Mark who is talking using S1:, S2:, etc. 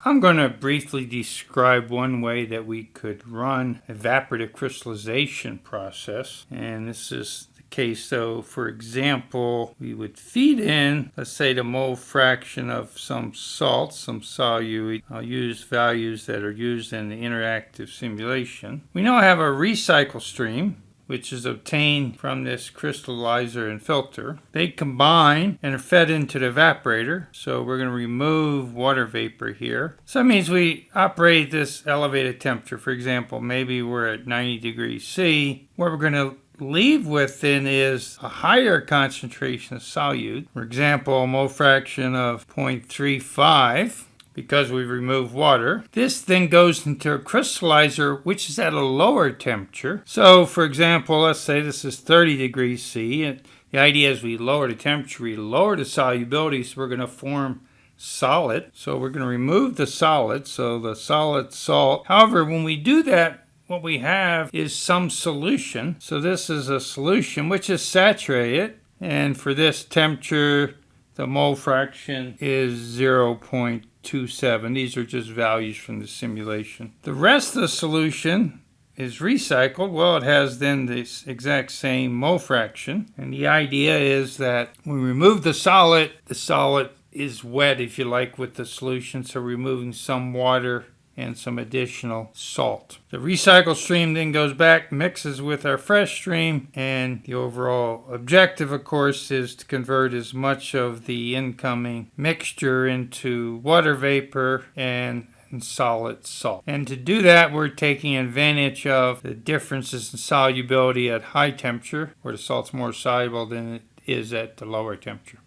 S1: I'm going to briefly describe one way that we could run evaporative crystallization process. And this is the case. So for example, we would feed in, let's say, the mole fraction of some salt, some solute. I'll use values that are used in the interactive simulation. We now have a recycle stream, which is obtained from this crystallizer and filter. They combine and are fed into the evaporator. So we're going to remove water vapor here. So that means we operate this elevated temperature. For example, maybe we're at 90 degrees C. What we're going to leave with then is a higher concentration of solute. For example, a mole fraction of 0.35. Because we've removed water. This then goes into a crystallizer, which is at a lower temperature. So, for example, let's say this is 30 degrees C. And the idea is we lower the temperature, we lower the solubility, so we're going to form solid. So we're going to remove the solid, so the solid salt. However, when we do that, what we have is some solution. So this is a solution which is saturated. And for this temperature, the mole fraction is 0.27. These are just values from the simulation. The rest of the solution is recycled. Well, it has then this exact same mole fraction. And the idea is that when we remove the solid is wet, if you like, with the solution. So removing some water and some additional salt. The recycled stream then goes back, mixes with our fresh stream, and the overall objective, of course, is to convert as much of the incoming mixture into water vapor and solid salt. And to do that, we're taking advantage of the differences in solubility at high temperature, where the salt's more soluble than it is at the lower temperature.